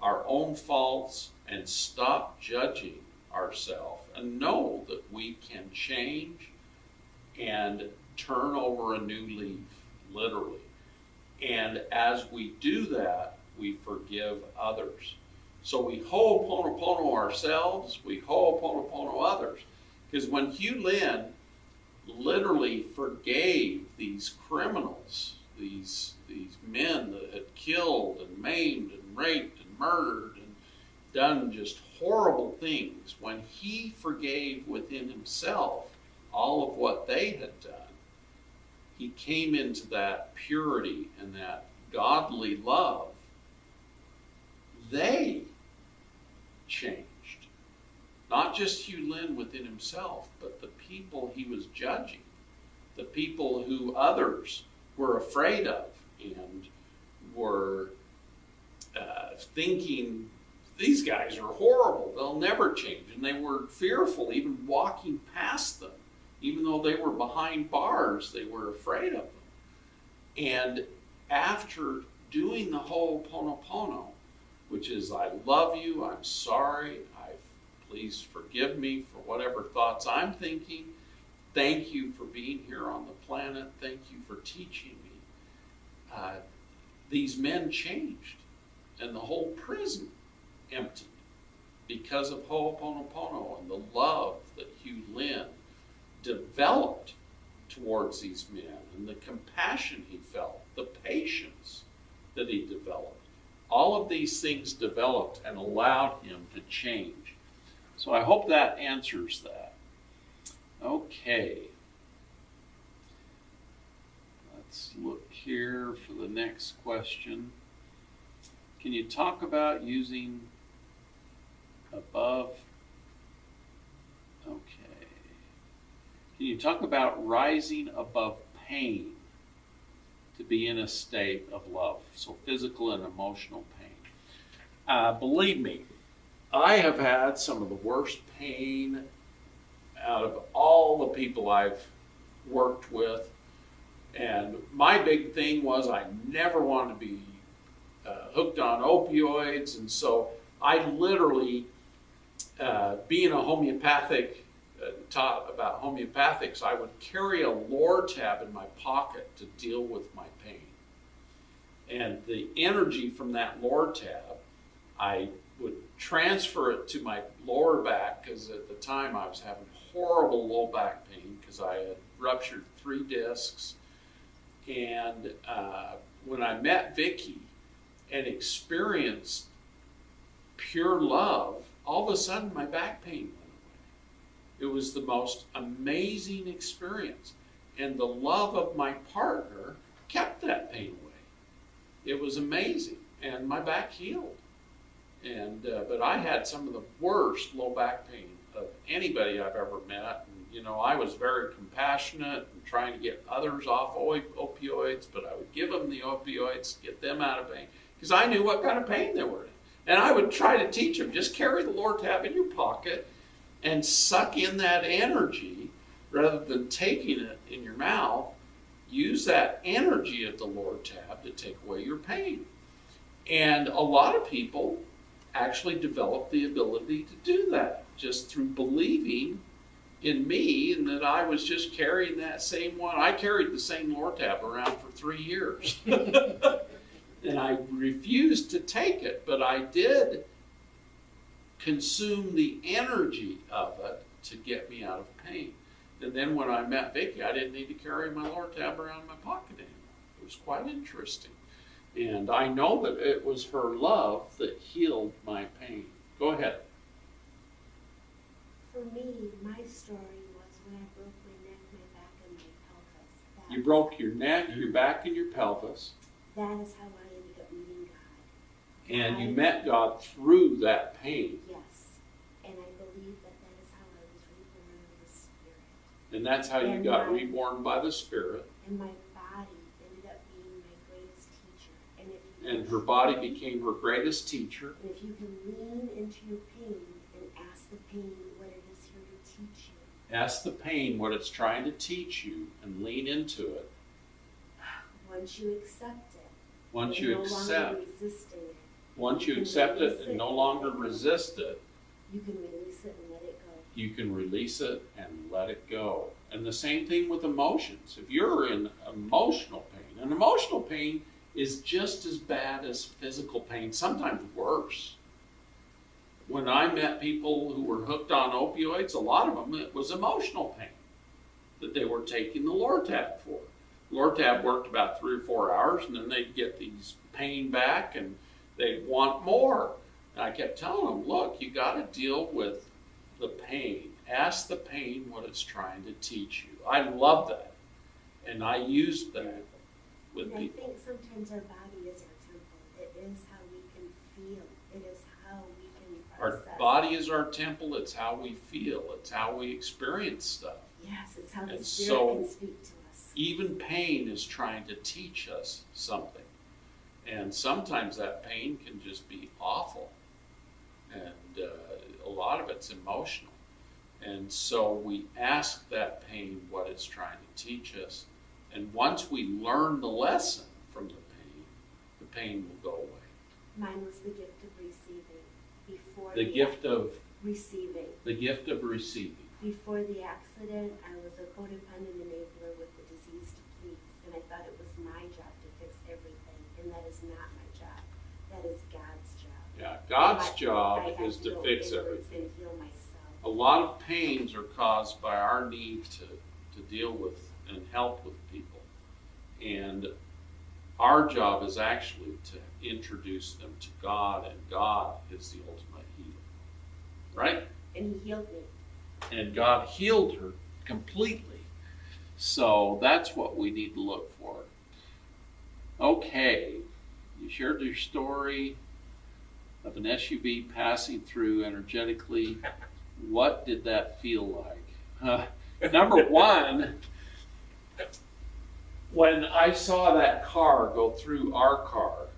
our own faults and stop judging ourselves and know that we can change and turn over a new leaf, literally. And as we do that, we forgive others. So we ho'oponopono ourselves, we ho'oponopono others. Because when Hugh Lin literally forgave these criminals, these men that had killed and maimed and raped and murdered and done just horrible things, when he forgave within himself all of what they had done, he came into that purity and that godly love. They changed. Not just Hugh Lin within himself, but the people he was judging, the people who others were afraid of and were thinking, these guys are horrible, they'll never change. And they were fearful even walking past them. Even though they were behind bars, they were afraid of them. And after doing the Ho'oponopono, which is, I love you, I'm sorry, please forgive me for whatever thoughts I'm thinking. Thank you for being here on the planet. Thank you for teaching me. These men changed, and the whole prison emptied because of Ho'oponopono and the love that Hugh Lin developed towards these men, and the compassion he felt, the patience that he developed. All of these things developed and allowed him to change. So I hope that answers that. Okay. Let's look here for the next question. Can you talk about using above? Okay. Can you talk about rising above pain to be in a state of love? So physical and emotional pain. Believe me, I have had some of the worst pain out of all the people I've worked with. And my big thing was I never wanted to be hooked on opioids. And so I literally, being a homeopathic, taught about homeopathics, I would carry a Lortab in my pocket to deal with my pain. And the energy from that Lortab, I would transfer it to my lower back, because at the time I was having horrible low back pain because I had ruptured 3 discs. And when I met Vicki and experienced pure love, all of a sudden my back pain went away. It was the most amazing experience. And the love of my partner kept that pain away. It was amazing. And my back healed. And but I had some of the worst low back pain of anybody I've ever met. And, you know, I was very compassionate and trying to get others off opioids, but I would give them the opioids, get them out of pain, because I knew what kind of pain they were in. And I would try to teach them, just carry the Lortab in your pocket and suck in that energy rather than taking it in your mouth. Use that energy of the Lortab to take away your pain. And a lot of people actually developed the ability to do that just through believing in me, and that I was just carrying that same one. I carried the same Lortab around for 3 years. And I refused to take it, but I did consume the energy of it to get me out of pain. And then when I met Vicki, I didn't need to carry my Lortab around in my pocket anymore. It was quite interesting. And I know that it was her love that healed my pain. Go ahead. For me, my story was when I broke my neck, my back, and my pelvis. You broke your neck, your back, and your pelvis. That is how I ended up meeting God. And you met God through that pain. Yes. And I believe that that is how I was reborn of the Spirit. And that's how you got reborn by the Spirit. And my body ended up being my greatest teacher. And her body became her greatest teacher. And if you can lean into your pain and ask the pain what it is here to teach you. Ask the pain what it's trying to teach you and lean into it. Once you accept it. Once you accept. Resisting it. Once you accept it and no longer resist it. You can release it and let it go. You can release it and let it go. And the same thing with emotions. If you're in emotional pain, and emotional pain is just as bad as physical pain, sometimes worse. When I met people who were hooked on opioids, a lot of them, it was emotional pain that they were taking the Lortab for. Lortab worked about 3 or 4 hours, and then they'd get these pain back, and they'd want more. And I kept telling them, look, you got to deal with the pain. Ask the pain what it's trying to teach you. I love that. And I used that with and people. I think sometimes our body is our temple. It is how we can feel. It is how we can Our process. body is our temple. It's how we feel. It's how we experience stuff. Yes, it's how the And Spirit so- can speak to us. Even pain is trying to teach us something. And sometimes that pain can just be awful. And a lot of it's emotional. And so we ask that pain what it's trying to teach us. And once we learn the lesson from the pain will go away. Mine was the gift of receiving before The gift of receiving. Receiving. Before the accident, I was a codependent enabler with the disease to please, and I thought it was my job to fix everything, and that is not my job. That is God's job. Yeah, God's I job have is to go fix inwards everything. and heal myself. A lot of pains are caused by our need to deal with and help with people. And our job is actually to introduce them to God, and God is the ultimate healer. Right? And He healed me. And God healed her completely. So that's what we need to look for. Okay, you shared your story of an SUV passing through energetically. What did that feel like? Number one, when I saw that car go through our car,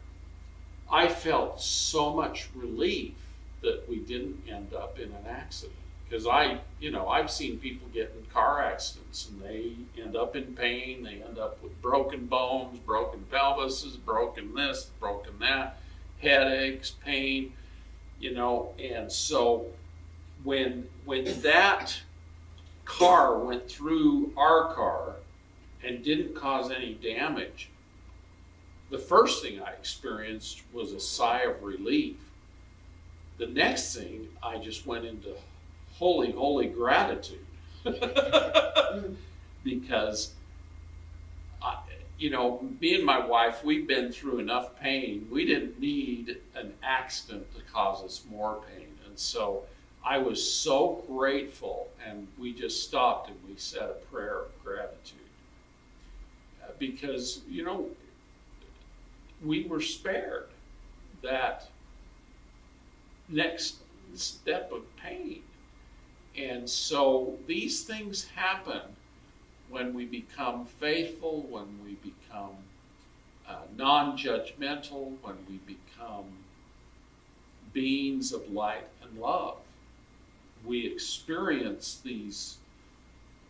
I felt so much relief that we didn't end up in an accident. Because I've seen people get in car accidents and they end up in pain, they end up with broken bones, broken pelvises, broken this, broken that, headaches, pain, and so when that car went through our car and didn't cause any damage, the first thing I experienced was a sigh of relief. The next thing, I just went into holy gratitude. Because, me and my wife, we've been through enough pain. We didn't need an accident to cause us more pain. And so I was so grateful, and we just stopped and we said a prayer of gratitude. Because, we were spared that next step of pain. And so these things happen when we become faithful, when we become non-judgmental, when we become beings of light and love. We experience these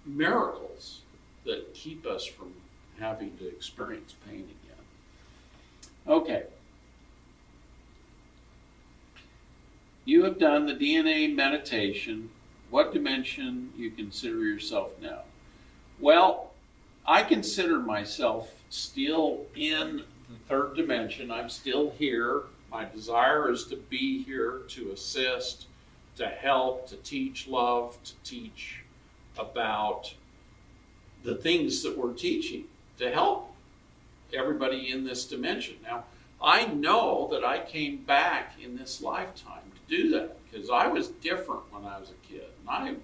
miracles that keep us from having to experience pain again. Okay. You have done the DNA meditation. What dimension you consider yourself now? Well, I consider myself still in the third dimension. I'm still here. My desire is to be here to assist, to help, to teach love, to teach about the things that we're teaching, to help everybody in this dimension. Now, I know that I came back in this lifetime to do that because I was different when I was a kid. And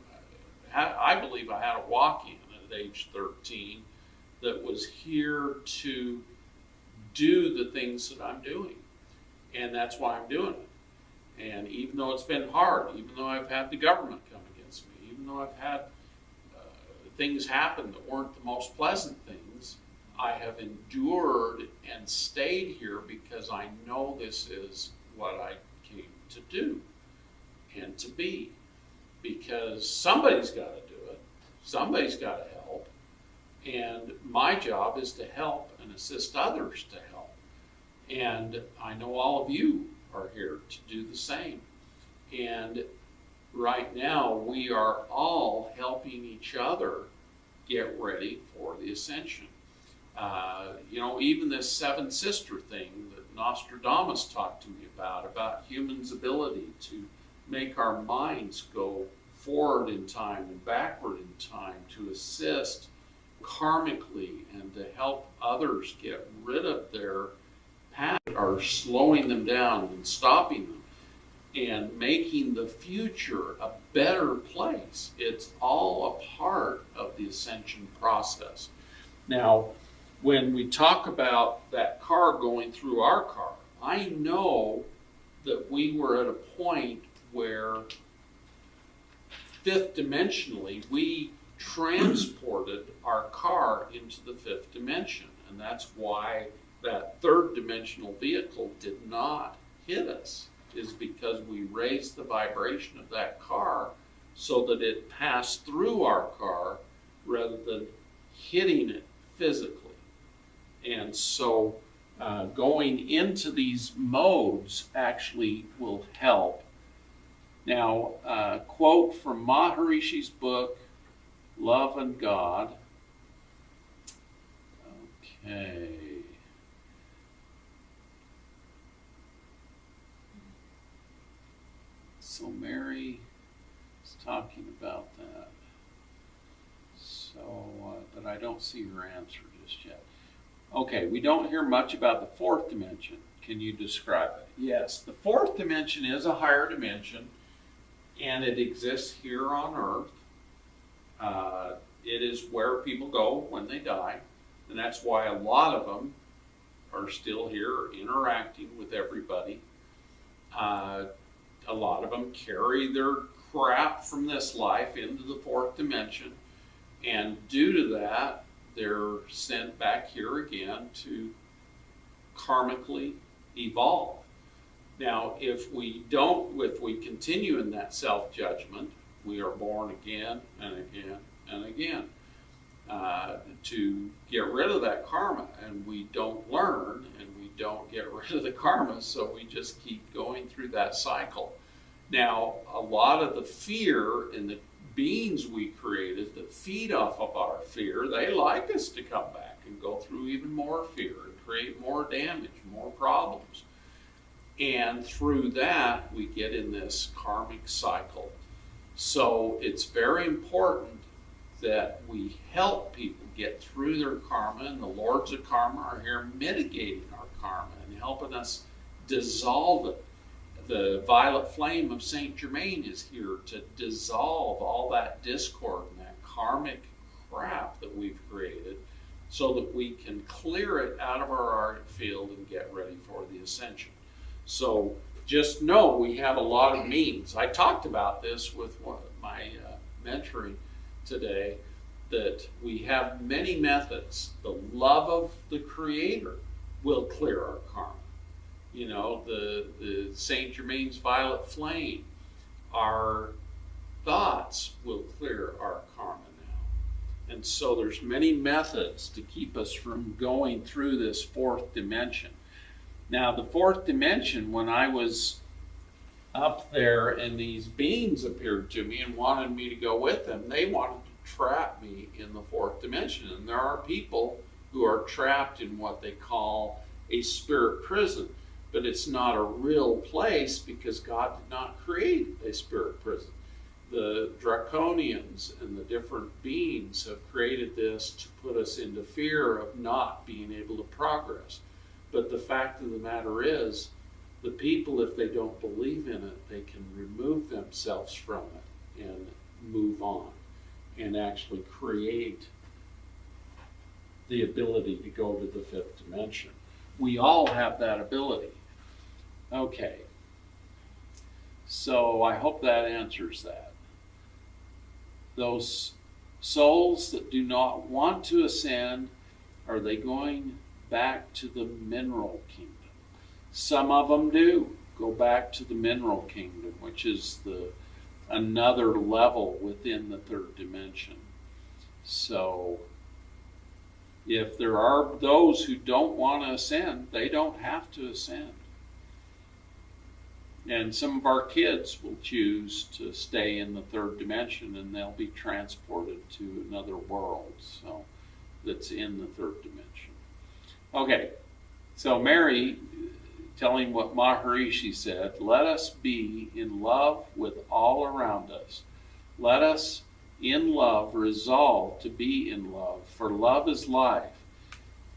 I believe I had a walk-in at age 13 that was here to do the things that I'm doing. And that's why I'm doing it. And even though it's been hard, even though I've had the government come against me, even though I've had things happen that weren't the most pleasant things, I have endured and stayed here because I know this is what I came to do and to be. Because somebody's got to do it. Somebody's got to help. And my job is to help and assist others to help. And I know all of you are here to do the same. And right now, we are all helping each other get ready for the Ascension. even this seven sister thing that Nostradamus talked to me about humans' ability to make our minds go forward in time and backward in time to assist karmically and to help others get rid of their past, are slowing them down and stopping them and making the future a better place. It's all a part of the ascension process. Now, when we talk about that car going through our car, I know that we were at a point where fifth dimensionally we transported our car into the fifth dimension, and that's why that third dimensional vehicle did not hit us, is because we raised the vibration of that car so that it passed through our car rather than hitting it physically. And so going into these modes actually will help. Now, a quote from Maharishi's book, Love and God. Okay. So Mary is talking about that. So, but I don't see her answer just yet. Okay, we don't hear much about the fourth dimension. Can you describe it? Yes, the fourth dimension is a higher dimension, and it exists here on Earth. It is where people go when they die, and that's why a lot of them are still here interacting with everybody. A lot of them carry their crap from this life into the fourth dimension, and due to that, they're sent back here again to karmically evolve. Now, if we continue in that self-judgment, we are born again and again and again to get rid of that karma, and we don't learn and we don't get rid of the karma, so we just keep going through that cycle. Now, a lot of the fear in the beings we created that feed off of our fear, they like us to come back and go through even more fear and create more damage, more problems. And through that, we get in this karmic cycle. So it's very important that we help people get through their karma, and the Lords of Karma are here mitigating our karma and helping us dissolve it. The violet flame of Saint Germain is here to dissolve all that discord and that karmic crap that we've created so that we can clear it out of our auric field and get ready for the ascension. So just know we have a lot of means. I talked about this with my mentoring today, that we have many methods. The love of the Creator will clear our karma. You know, the Saint Germain's violet flame, our thoughts will clear our karma now. And so there's many methods to keep us from going through this fourth dimension. Now, the fourth dimension, when I was up there and these beings appeared to me and wanted me to go with them, they wanted to trap me in the fourth dimension. And there are people who are trapped in what they call a spirit prison. But it's not a real place because God did not create a spirit prison. The draconians and the different beings have created this to put us into fear of not being able to progress. But the fact of the matter is, the people, if they don't believe in it, they can remove themselves from it and move on and actually create the ability to go to the fifth dimension. We all have that ability. Okay, so I hope that answers that. Those souls that do not want to ascend, are they going back to the mineral kingdom? Some of them do go back to the mineral kingdom, which is another level within the third dimension. So if there are those who don't want to ascend, they don't have to ascend. And some of our kids will choose to stay in the third dimension, and they'll be transported to another world, so that's in the third dimension. Okay, so Mary, telling what Maharishi said, let us be in love with all around us. Let us, in love, resolve to be in love, for love is life.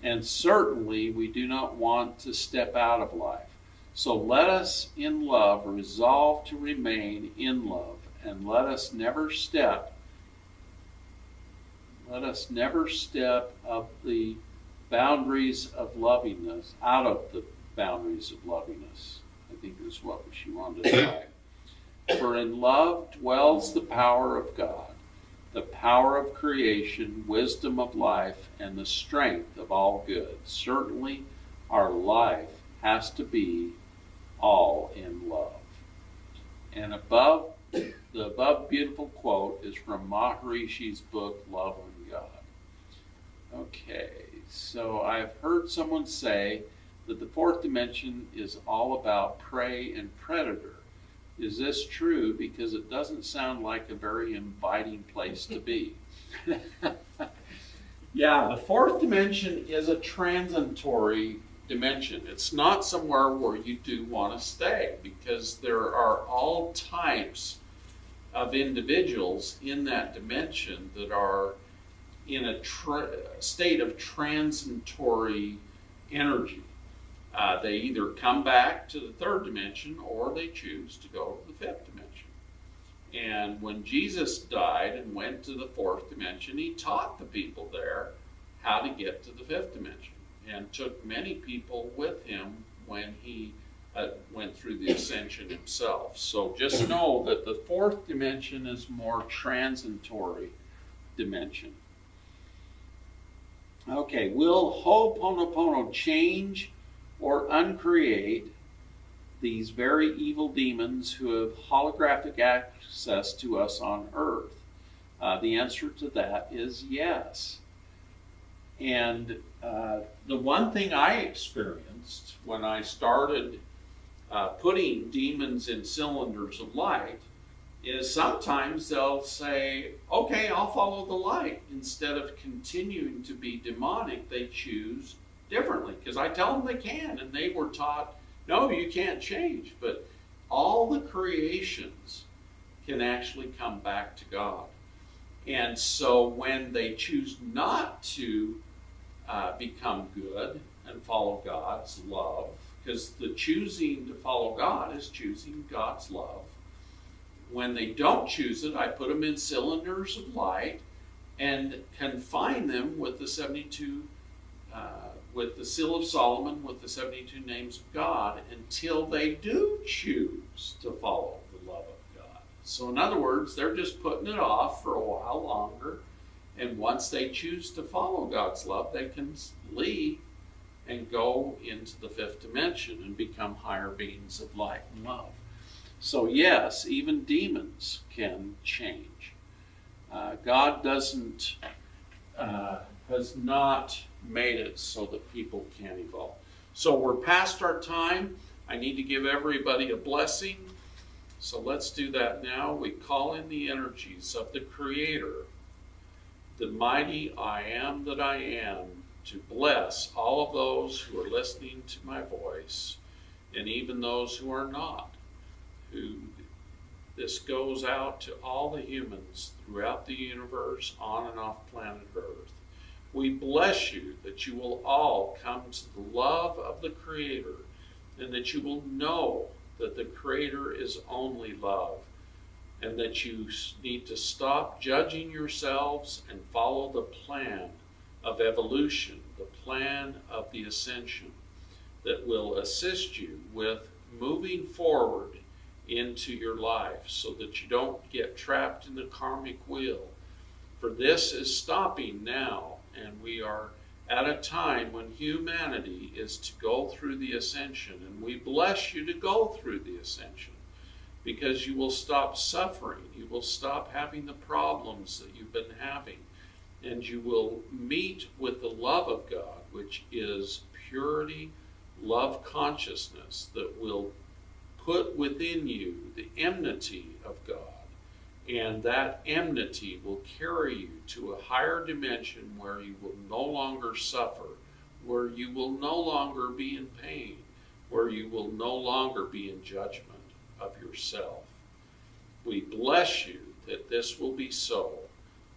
And certainly we do not want to step out of life. So let us, in love, resolve to remain in love, and let us never step of the boundaries of lovingness, out of the boundaries of lovingness, I think is what she wanted to say. For in love dwells the power of God, the power of creation, wisdom of life, and the strength of all good. Certainly our life has to be all in love. And the above beautiful quote is from Maharishi's book, Love on God. Okay, so I've heard someone say that the fourth dimension is all about prey and predator. Is this true? Because it doesn't sound like a very inviting place to be. Yeah, the fourth dimension is a transitory dimension. It's not somewhere where you do want to stay, because there are all types of individuals in that dimension that are in a state of transitory energy. They either come back to the third dimension or they choose to go to the fifth dimension. And when Jesus died and went to the fourth dimension, he taught the people there how to get to the fifth dimension, and took many people with him when he went through the Ascension himself. So just know that the fourth dimension is more transitory dimension. Okay, will Ho'oponopono change or uncreate these very evil demons who have holographic access to us on Earth? The answer to that is yes. And the one thing I experienced when I started putting demons in cylinders of light is sometimes they'll say, okay, I'll follow the light. Instead of continuing to be demonic, they choose differently, because I tell them they can, and they were taught, no, you can't change. But all the creations can actually come back to God. And so when they choose not to become good and follow God's love, because the choosing to follow God is choosing God's love. When they don't choose it, I put them in cylinders of light and confine them with the 72 with the Seal of Solomon, with the 72 names of God, until they do choose to follow the love of God. So in other words, they're just putting it off for a while longer, and once they choose to follow God's love, they can leave and go into the fifth dimension and become higher beings of light and love. So yes, even demons can change. God has not made it so that people can't evolve. So we're past our time. I need to give everybody a blessing. So let's do that now. We call in the energies of the Creator, the mighty I am that I am, to bless all of those who are listening to my voice, and even those who are not. This goes out to all the humans throughout the universe, on and off planet Earth. We bless you that you will all come to the love of the Creator, and that you will know that the Creator is only love, and that you need to stop judging yourselves and follow the plan of evolution, the plan of the Ascension, that will assist you with moving forward into your life, so that you don't get trapped in the karmic wheel. For this is stopping now, and we are at a time when humanity is to go through the Ascension, and we bless you to go through the Ascension, because you will stop suffering, you will stop having the problems that you've been having, and you will meet with the love of God, which is purity, love consciousness, that will put within you the enmity of God. And that enmity will carry you to a higher dimension where you will no longer suffer where you will no longer be in pain, where you will no longer be in judgment of yourself. We bless you that this will be so,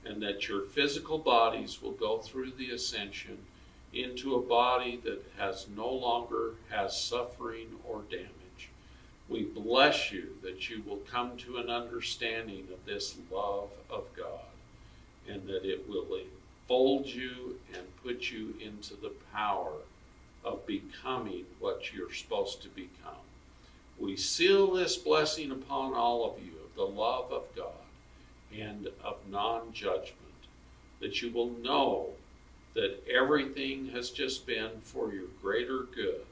and that your physical bodies will go through the ascension into a body that no longer has suffering or damage. We bless you that you will come to an understanding of this love of God, and that it will enfold you and put you into the power of becoming what you're supposed to become. We seal this blessing upon all of you of the love of God and of non-judgment, that you will know that everything has just been for your greater good.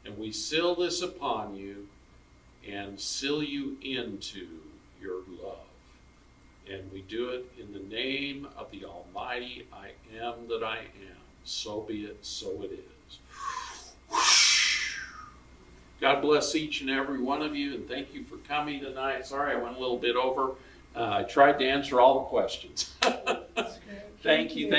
And we seal this upon you and seal you into your love. And we do it in the name of the Almighty I am that I am. So be it, so it is. God bless each and every one of you, and thank you for coming tonight. Sorry I went a little bit over. I tried to answer all the questions. Thank you.